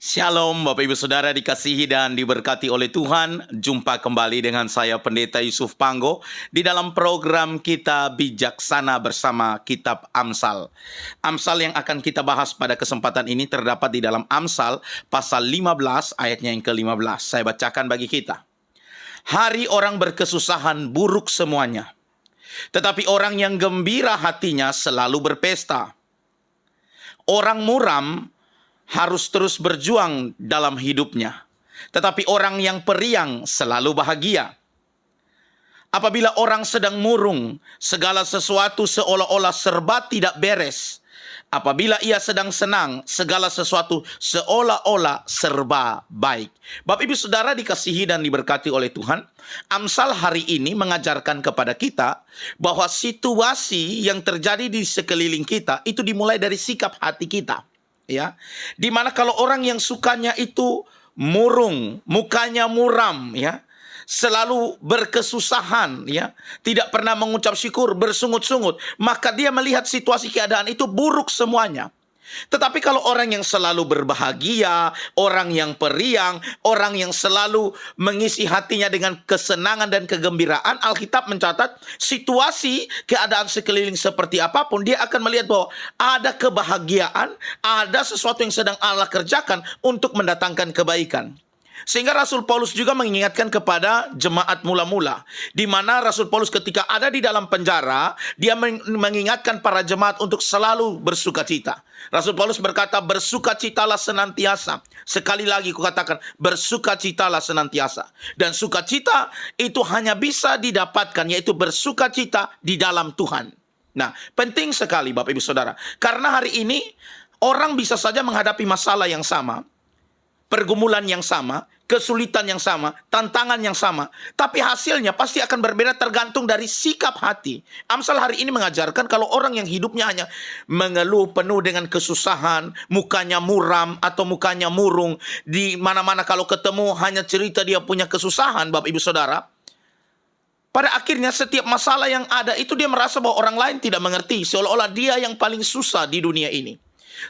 Shalom Bapak Ibu Saudara dikasihi dan diberkati oleh Tuhan. Jumpa kembali dengan saya Pendeta Yusuf Panggo di dalam program kita Bijaksana bersama Kitab Amsal. Amsal yang akan kita bahas pada kesempatan ini terdapat di dalam Amsal pasal 15 ayatnya yang ke-15. Saya bacakan bagi kita. Hari orang berkesusahan buruk semuanya, tetapi orang yang gembira hatinya selalu berpesta. Orang muram harus terus berjuang dalam hidupnya, tetapi orang yang periang selalu bahagia. Apabila orang sedang murung, segala sesuatu seolah-olah serba tidak beres. Apabila ia sedang senang, segala sesuatu seolah-olah serba baik. Bapak Ibu Saudara dikasihi dan diberkati oleh Tuhan, Amsal hari ini mengajarkan kepada kita bahwa situasi yang terjadi di sekeliling kita itu dimulai dari sikap hati kita. Ya, dimana kalau orang yang sukanya itu murung, mukanya muram, ya, selalu berkesusahan, ya, tidak pernah mengucap syukur, bersungut-sungut, maka dia melihat situasi keadaan itu buruk semuanya. Tetapi kalau orang yang selalu berbahagia, orang yang periang, orang yang selalu mengisi hatinya dengan kesenangan dan kegembiraan, Alkitab mencatat situasi keadaan sekeliling seperti apapun, dia akan melihat bahwa ada kebahagiaan, ada sesuatu yang sedang Allah kerjakan untuk mendatangkan kebaikan. Sehingga Rasul Paulus juga mengingatkan kepada jemaat mula-mula, di mana Rasul Paulus ketika ada di dalam penjara, dia mengingatkan para jemaat untuk selalu bersukacita. Rasul Paulus berkata, bersukacitalah senantiasa. Sekali lagi kukatakan, bersukacitalah senantiasa. Dan sukacita itu hanya bisa didapatkan, yaitu bersukacita di dalam Tuhan. Nah, penting sekali Bapak Ibu Saudara, karena hari ini orang bisa saja menghadapi masalah yang sama, pergumulan yang sama, kesulitan yang sama, tantangan yang sama. Tapi hasilnya pasti akan berbeda tergantung dari sikap hati. Amsal hari ini mengajarkan kalau orang yang hidupnya hanya mengeluh penuh dengan kesusahan, mukanya muram atau mukanya murung, di mana-mana kalau ketemu hanya cerita dia punya kesusahan, Bapak Ibu Saudara. Pada akhirnya setiap masalah yang ada itu dia merasa bahwa orang lain tidak mengerti, seolah-olah dia yang paling susah di dunia ini.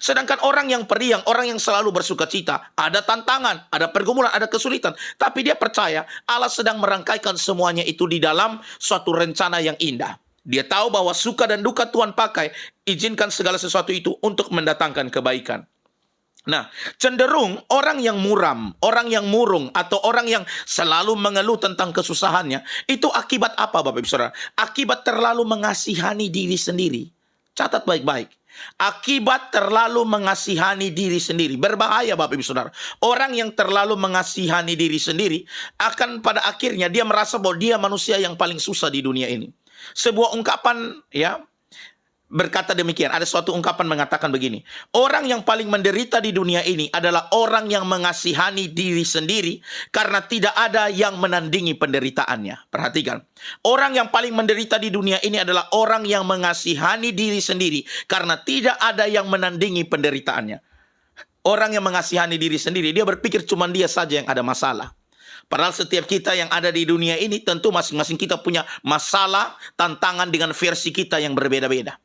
Sedangkan orang yang periang, orang yang selalu bersukacita, ada tantangan, ada pergumulan, ada kesulitan, tapi dia percaya Allah sedang merangkaikan semuanya itu di dalam suatu rencana yang indah. Dia tahu bahwa suka dan duka Tuhan pakai, izinkan segala sesuatu itu untuk mendatangkan kebaikan. Nah, cenderung orang yang muram, orang yang murung, atau orang yang selalu mengeluh tentang kesusahannya, itu akibat apa Bapak Ibu Saudara? Akibat terlalu mengasihani diri sendiri. Catat baik-baik. Akibat terlalu mengasihani diri sendiri. Berbahaya Bapak Ibu Saudara. Orang yang terlalu mengasihani diri sendiri akan pada akhirnya dia merasa bahwa dia manusia yang paling susah di dunia ini. Sebuah ungkapan ya berkata demikian. Ada suatu ungkapan mengatakan begini. Orang yang paling menderita di dunia ini adalah orang yang mengasihani diri sendiri karena tidak ada yang menandingi penderitaannya. Perhatikan. Orang yang paling menderita di dunia ini adalah orang yang mengasihani diri sendiri karena tidak ada yang menandingi penderitaannya. Orang yang mengasihani diri sendiri, dia berpikir cuma dia saja yang ada masalah. Padahal setiap kita yang ada di dunia ini tentu masing-masing kita punya masalah, tantangan dengan versi kita yang berbeda-beda.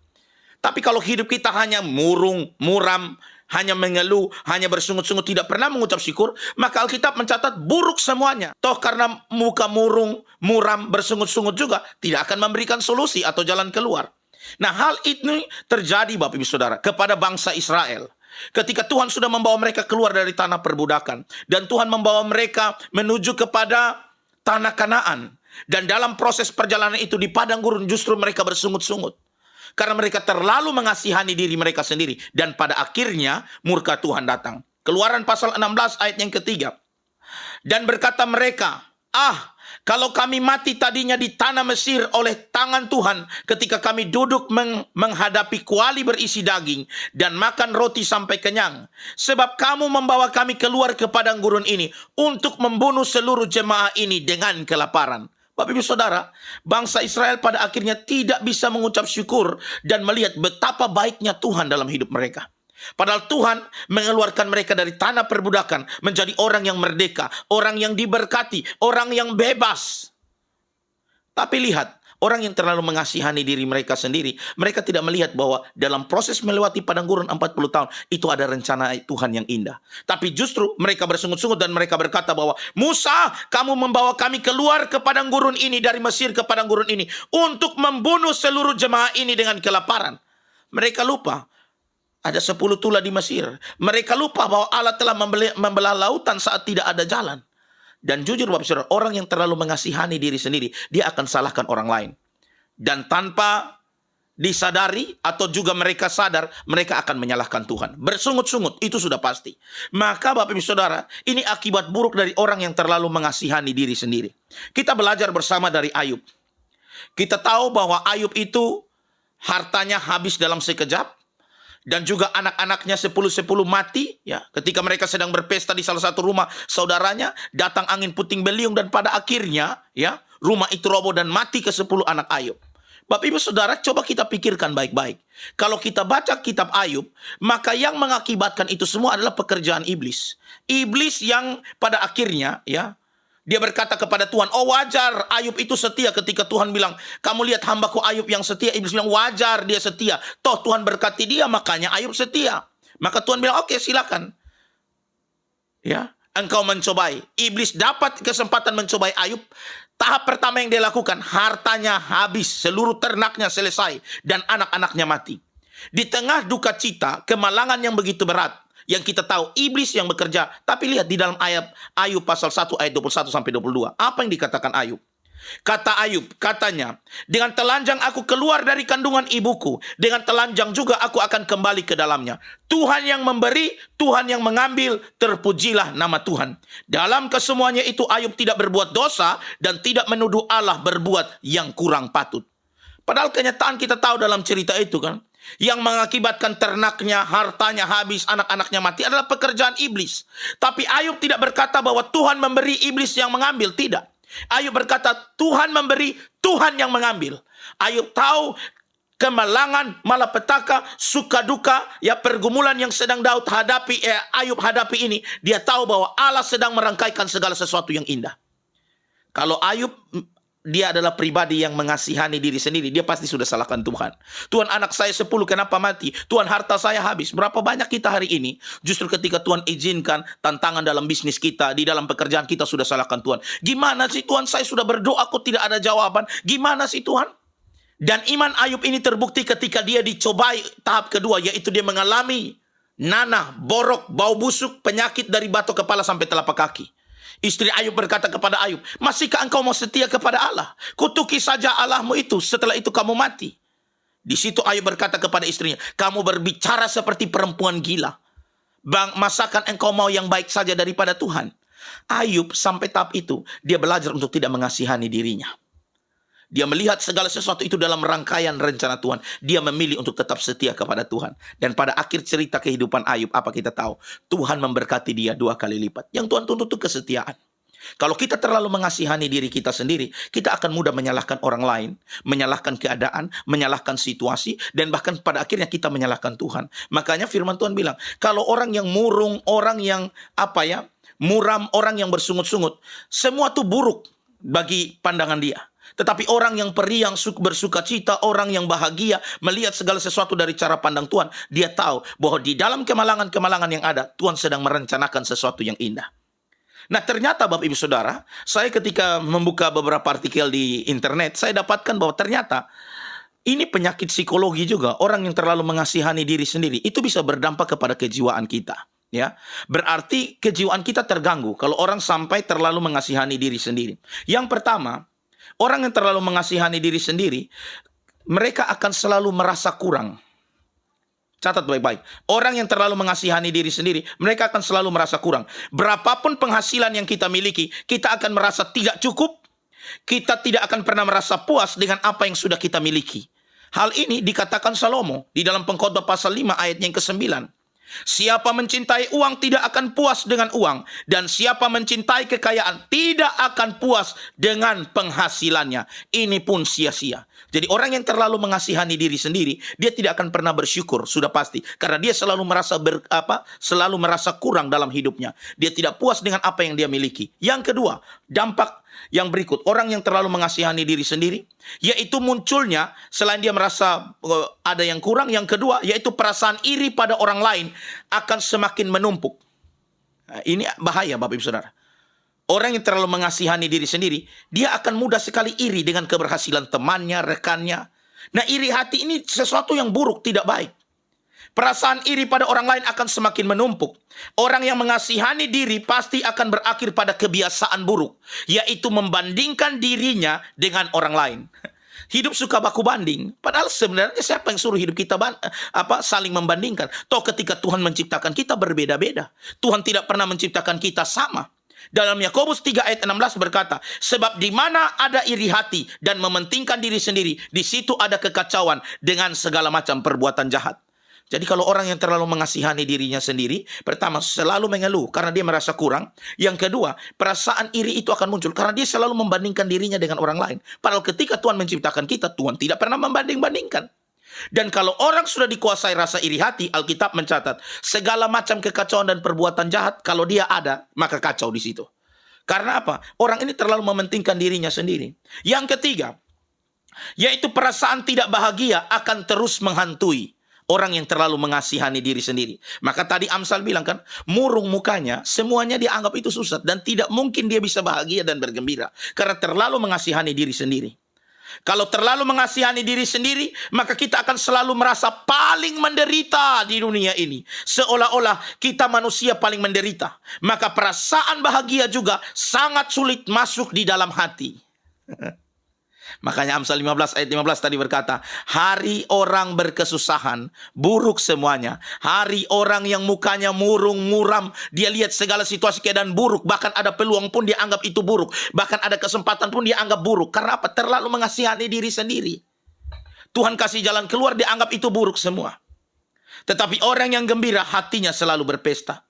Tapi kalau hidup kita hanya murung, muram, hanya mengeluh, hanya bersungut-sungut, tidak pernah mengucap syukur, maka Alkitab mencatat buruk semuanya. Toh karena muka murung, muram, bersungut-sungut juga tidak akan memberikan solusi atau jalan keluar. Nah, hal ini terjadi Bapak Ibu Saudara kepada bangsa Israel. Ketika Tuhan sudah membawa mereka keluar dari tanah perbudakan, dan Tuhan membawa mereka menuju kepada tanah Kanaan. Dan dalam proses perjalanan itu di padang gurun justru mereka bersungut-sungut. Karena mereka terlalu mengasihani diri mereka sendiri. Dan pada akhirnya murka Tuhan datang. Keluaran pasal 16 ayat yang ketiga. Dan berkata mereka, kalau kami mati tadinya di tanah Mesir oleh tangan Tuhan ketika kami duduk menghadapi kuali berisi daging dan makan roti sampai kenyang. Sebab kamu membawa kami keluar ke padang gurun ini untuk membunuh seluruh jemaah ini dengan kelaparan. Bapak Ibu Saudara, bangsa Israel pada akhirnya tidak bisa mengucap syukur dan melihat betapa baiknya Tuhan dalam hidup mereka. Padahal Tuhan mengeluarkan mereka dari tanah perbudakan menjadi orang yang merdeka, orang yang diberkati, orang yang bebas. Tapi lihat, Orang yang terlalu mengasihani diri mereka sendiri, mereka tidak melihat bahwa dalam proses melewati padang gurun 40 tahun, itu ada rencana Tuhan yang indah. Tapi justru mereka bersungut-sungut dan mereka berkata bahwa, Musa, kamu membawa kami keluar ke padang gurun ini, dari Mesir ke padang gurun ini, untuk membunuh seluruh jemaah ini dengan kelaparan. Mereka lupa, ada 10 tula di Mesir. Mereka lupa bahwa Allah telah membelah lautan saat tidak ada jalan. Dan jujur Bapak Saudara, orang yang terlalu mengasihani diri sendiri, dia akan salahkan orang lain. Dan tanpa disadari atau juga mereka sadar, mereka akan menyalahkan Tuhan. Bersungut-sungut, itu sudah pasti. Maka Bapak Ibu Saudara, ini akibat buruk dari orang yang terlalu mengasihani diri sendiri. Kita belajar bersama dari Ayub. Kita tahu bahwa Ayub itu hartanya habis dalam sekejap. Dan juga anak-anaknya 10-10 mati, ya. Ketika mereka sedang berpesta di salah satu rumah saudaranya, datang angin puting beliung dan pada akhirnya, ya, rumah itu roboh dan mati ke 10 anak Ayub. Bapak Ibu Saudara, coba kita pikirkan baik-baik. Kalau kita baca kitab Ayub, maka yang mengakibatkan itu semua adalah pekerjaan iblis. Iblis yang pada akhirnya, ya, dia berkata kepada Tuhan, oh wajar Ayub itu setia. Ketika Tuhan bilang, kamu lihat hambaku Ayub yang setia. Iblis bilang, wajar dia setia. Toh Tuhan berkati dia, makanya Ayub setia. Maka Tuhan bilang, oke, silakan. Ya, engkau mencobai. Iblis dapat kesempatan mencobai Ayub. Tahap pertama yang dia lakukan, hartanya habis, seluruh ternaknya selesai, dan anak-anaknya mati. Di tengah duka cita, kemalangan yang begitu berat, yang kita tahu iblis yang bekerja. Tapi lihat di dalam ayat Ayub pasal 1 ayat 21-22. Apa yang dikatakan Ayub? Kata Ayub, katanya, dengan telanjang aku keluar dari kandungan ibuku, dengan telanjang juga aku akan kembali ke dalamnya. Tuhan yang memberi, Tuhan yang mengambil, terpujilah nama Tuhan. Dalam kesemuanya itu Ayub tidak berbuat dosa dan tidak menuduh Allah berbuat yang kurang patut. Padahal kenyataan kita tahu dalam cerita itu kan, yang mengakibatkan ternaknya, hartanya habis, anak-anaknya mati adalah pekerjaan iblis. Tapi Ayub tidak berkata bahwa Tuhan memberi, iblis yang mengambil. Tidak. Ayub berkata Tuhan memberi, Tuhan yang mengambil. Ayub tahu kemalangan, malapetaka, suka duka, ya pergumulan yang sedang Ayub hadapi ini. Dia tahu bahwa Allah sedang merangkaikan segala sesuatu yang indah. Kalau Ayub, dia adalah pribadi yang mengasihani diri sendiri, dia pasti sudah salahkan Tuhan. Tuhan, anak saya 10 kenapa mati? Tuhan, harta saya habis. Berapa banyak kita hari ini justru ketika Tuhan izinkan tantangan dalam bisnis kita, di dalam pekerjaan kita sudah salahkan Tuhan. Gimana sih Tuhan, saya sudah berdoa kok tidak ada jawaban. Gimana sih Tuhan? Dan iman Ayub ini terbukti ketika dia dicobai tahap kedua, yaitu dia mengalami nanah, borok, bau busuk, penyakit dari batok kepala sampai telapak kaki. Istri Ayub berkata kepada Ayub, masihkah engkau mau setia kepada Allah? Kutuki saja Allahmu itu, setelah itu kamu mati. Di situ Ayub berkata kepada istrinya, kamu berbicara seperti perempuan gila. Bang, masakan engkau mau yang baik saja daripada Tuhan? Ayub sampai tahap itu, dia belajar untuk tidak mengasihani dirinya. Dia melihat segala sesuatu itu dalam rangkaian rencana Tuhan. Dia memilih untuk tetap setia kepada Tuhan. Dan pada akhir cerita kehidupan Ayub, apa kita tahu? Tuhan memberkati dia 2 kali lipat. Yang Tuhan tuntut itu kesetiaan. Kalau kita terlalu mengasihani diri kita sendiri, kita akan mudah menyalahkan orang lain, menyalahkan keadaan, menyalahkan situasi, dan bahkan pada akhirnya kita menyalahkan Tuhan. Makanya firman Tuhan bilang, kalau orang yang murung, orang yang muram, orang yang bersungut-sungut, semua itu buruk bagi pandangan dia. Tetapi orang yang periang, bersuka cita, orang yang bahagia, melihat segala sesuatu dari cara pandang Tuhan, dia tahu bahwa di dalam kemalangan-kemalangan yang ada, Tuhan sedang merencanakan sesuatu yang indah. Nah, ternyata Bapak Ibu Saudara, saya ketika membuka beberapa artikel di internet, saya dapatkan bahwa ternyata ini penyakit psikologi juga. Orang yang terlalu mengasihani diri sendiri, itu bisa berdampak kepada kejiwaan kita. Ya, berarti kejiwaan kita terganggu kalau orang sampai terlalu mengasihani diri sendiri. Yang pertama, orang yang terlalu mengasihani diri sendiri, mereka akan selalu merasa kurang. Catat baik-baik. Orang yang terlalu mengasihani diri sendiri, mereka akan selalu merasa kurang. Berapapun penghasilan yang kita miliki, kita akan merasa tidak cukup. Kita tidak akan pernah merasa puas dengan apa yang sudah kita miliki. Hal ini dikatakan Salomo di dalam Pengkhotbah pasal 5 ayat yang ke-9. Siapa mencintai uang tidak akan puas dengan uang, dan siapa mencintai kekayaan tidak akan puas dengan penghasilannya. Ini pun sia-sia. Jadi orang yang terlalu mengasihani diri sendiri, dia tidak akan pernah bersyukur, sudah pasti, karena dia selalu merasa kurang dalam hidupnya. Dia tidak puas dengan apa yang dia miliki. Yang kedua, dampak yang berikut, orang yang terlalu mengasihani diri sendiri, yaitu munculnya selain dia merasa ada yang kurang, yang kedua yaitu perasaan iri pada orang lain akan semakin menumpuk. Nah, ini bahaya Bapak Ibu Saudara. Orang yang terlalu mengasihani diri sendiri, dia akan mudah sekali iri dengan keberhasilan temannya, rekannya. Nah, iri hati ini sesuatu yang buruk, tidak baik. Perasaan iri pada orang lain akan semakin menumpuk. Orang yang mengasihani diri pasti akan berakhir pada kebiasaan buruk, yaitu membandingkan dirinya dengan orang lain. Hidup suka baku banding. Padahal sebenarnya siapa yang suruh hidup kita saling membandingkan? Toh ketika Tuhan menciptakan kita berbeda-beda. Tuhan tidak pernah menciptakan kita sama. Dalam Yakobus 3 ayat 16 berkata, sebab di mana ada iri hati dan mementingkan diri sendiri, di situ ada kekacauan dengan segala macam perbuatan jahat. Jadi kalau orang yang terlalu mengasihani dirinya sendiri, pertama selalu mengeluh karena dia merasa kurang. Yang kedua, perasaan iri itu akan muncul karena dia selalu membandingkan dirinya dengan orang lain. Padahal ketika Tuhan menciptakan kita, Tuhan tidak pernah membanding-bandingkan. Dan kalau orang sudah dikuasai rasa iri hati, Alkitab mencatat segala macam kekacauan dan perbuatan jahat, kalau dia ada, maka kacau di situ. Karena apa? Orang ini terlalu mementingkan dirinya sendiri. Yang ketiga, yaitu perasaan tidak bahagia akan terus menghantui orang yang terlalu mengasihani diri sendiri. Maka tadi Amsal bilang kan, murung mukanya, semuanya dia anggap itu susah. Dan tidak mungkin dia bisa bahagia dan bergembira. Karena terlalu mengasihani diri sendiri. Kalau terlalu mengasihani diri sendiri, maka kita akan selalu merasa paling menderita di dunia ini. Seolah-olah kita manusia paling menderita. Maka perasaan bahagia juga sangat sulit masuk di dalam hati. Makanya Amsal 15 ayat 15 tadi berkata, hari orang berkesusahan, buruk semuanya. Hari orang yang mukanya murung, muram, dia lihat segala situasi keadaan buruk. Bahkan ada peluang pun dia anggap itu buruk. Bahkan ada kesempatan pun dia anggap buruk. Karena apa? Terlalu mengasihani diri sendiri. Tuhan kasih jalan keluar, dia anggap itu buruk semua. Tetapi orang yang gembira, hatinya selalu berpesta.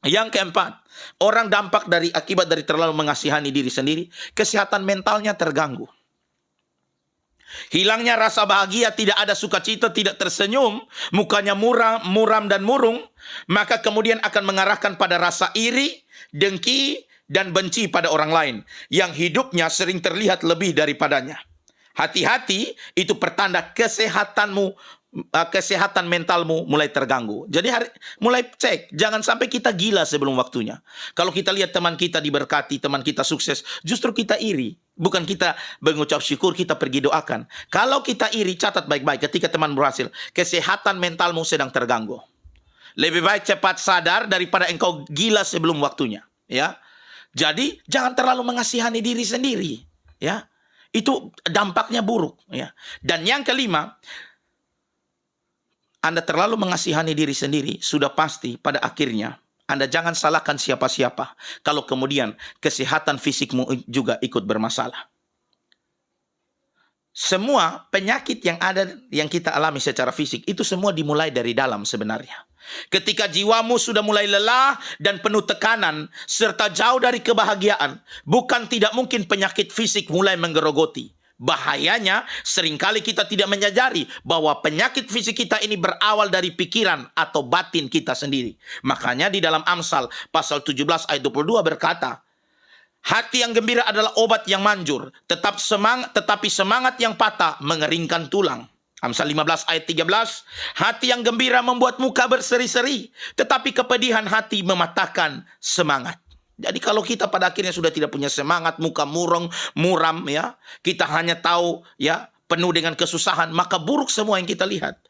Yang keempat, orang dampak akibat dari terlalu mengasihani diri sendiri, kesehatan mentalnya terganggu. Hilangnya rasa bahagia, tidak ada sukacita, tidak tersenyum, mukanya muram dan murung, maka kemudian akan mengarahkan pada rasa iri, dengki, dan benci pada orang lain, yang hidupnya sering terlihat lebih daripadanya. Hati-hati, itu pertanda kesehatan mentalmu mulai terganggu. Jadi mulai cek, jangan sampai kita gila sebelum waktunya. Kalau kita lihat teman kita diberkati, teman kita sukses, justru kita iri. Bukan kita mengucap syukur, kita pergi doakan. Kalau kita iri, catat baik-baik ketika teman berhasil, kesehatan mentalmu sedang terganggu. Lebih baik cepat sadar daripada engkau gila sebelum waktunya, ya. Jadi jangan terlalu mengasihani diri sendiri, ya. Itu dampaknya buruk, ya. Dan yang kelima, Anda terlalu mengasihani diri sendiri, sudah pasti pada akhirnya Anda jangan salahkan siapa-siapa kalau kemudian kesehatan fisikmu juga ikut bermasalah. Semua penyakit yang ada, yang kita alami secara fisik, itu semua dimulai dari dalam sebenarnya. Ketika jiwamu sudah mulai lelah dan penuh tekanan, serta jauh dari kebahagiaan, bukan tidak mungkin penyakit fisik mulai menggerogoti. Bahayanya, seringkali kita tidak menyadari bahwa penyakit fisik kita ini berawal dari pikiran atau batin kita sendiri. Makanya di dalam Amsal pasal 17 ayat 22 berkata, hati yang gembira adalah obat yang manjur, tetapi semangat yang patah mengeringkan tulang. Amsal 15 ayat 13, hati yang gembira membuat muka berseri-seri, tetapi kepedihan hati mematahkan semangat. Jadi kalau kita pada akhirnya sudah tidak punya semangat, muka muram, ya, kita hanya tahu, ya, penuh dengan kesusahan, maka buruk semua yang kita lihat.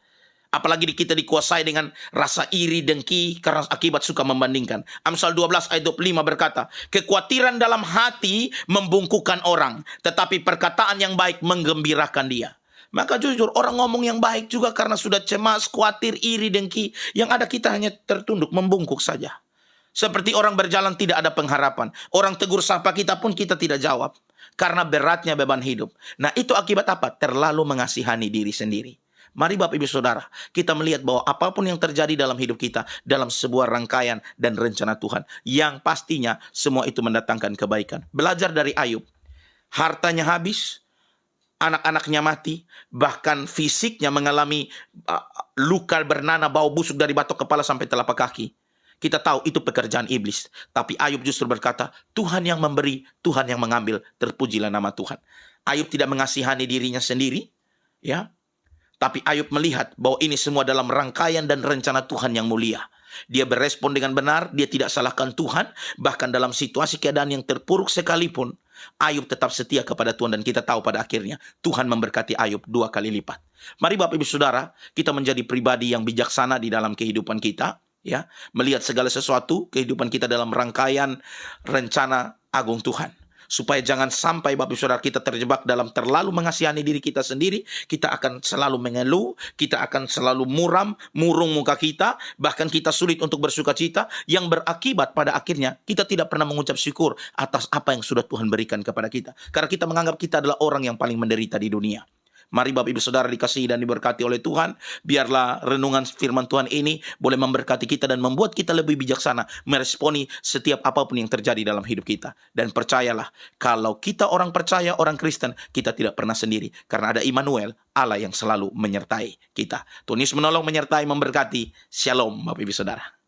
Apalagi kita dikuasai dengan rasa iri, dengki, karena akibat suka membandingkan. Amsal 12 ayat 25 berkata, kekhawatiran dalam hati membungkukkan orang, tetapi perkataan yang baik menggembirakan dia. Maka jujur, orang ngomong yang baik juga karena sudah cemas, khawatir, iri, dengki, yang ada kita hanya tertunduk, membungkuk saja. Seperti orang berjalan tidak ada pengharapan. Orang tegur sapa kita pun kita tidak jawab. Karena beratnya beban hidup. Nah, itu akibat apa? Terlalu mengasihani diri sendiri. Mari Bapak Ibu Saudara, kita melihat bahwa apapun yang terjadi dalam hidup kita, dalam sebuah rangkaian dan rencana Tuhan, yang pastinya semua itu mendatangkan kebaikan. Belajar dari Ayub. Hartanya habis, anak-anaknya mati, bahkan fisiknya mengalami luka bernanah, bau busuk dari batok kepala sampai telapak kaki. Kita tahu itu pekerjaan iblis. Tapi Ayub justru berkata, Tuhan yang memberi, Tuhan yang mengambil, terpujilah nama Tuhan. Ayub tidak mengasihani dirinya sendiri, ya. Tapi Ayub melihat bahwa ini semua dalam rangkaian dan rencana Tuhan yang mulia. Dia berespon dengan benar, dia tidak salahkan Tuhan. Bahkan dalam situasi keadaan yang terpuruk sekalipun, Ayub tetap setia kepada Tuhan. Dan kita tahu pada akhirnya Tuhan memberkati Ayub 2 kali lipat. Mari Bapak Ibu Saudara, kita menjadi pribadi yang bijaksana di dalam kehidupan kita, ya, melihat segala sesuatu kehidupan kita dalam rangkaian rencana agung Tuhan. Supaya jangan sampai Bapak Ibu Saudara kita terjebak dalam terlalu mengasihani diri kita sendiri. Kita akan selalu mengeluh, kita akan selalu murung muka kita, bahkan kita sulit untuk bersuka cita, yang berakibat pada akhirnya kita tidak pernah mengucap syukur atas apa yang sudah Tuhan berikan kepada kita. Karena kita menganggap kita adalah orang yang paling menderita di dunia. Mari Bapak Ibu Saudara dikasihi dan diberkati oleh Tuhan. Biarlah renungan firman Tuhan ini boleh memberkati kita dan membuat kita lebih bijaksana meresponi setiap apapun yang terjadi dalam hidup kita. Dan percayalah, kalau kita orang percaya, orang Kristen, kita tidak pernah sendiri. Karena ada Immanuel, Allah yang selalu menyertai kita. Tuhan Yesus menolong, menyertai, memberkati. Shalom Bapak Ibu Saudara.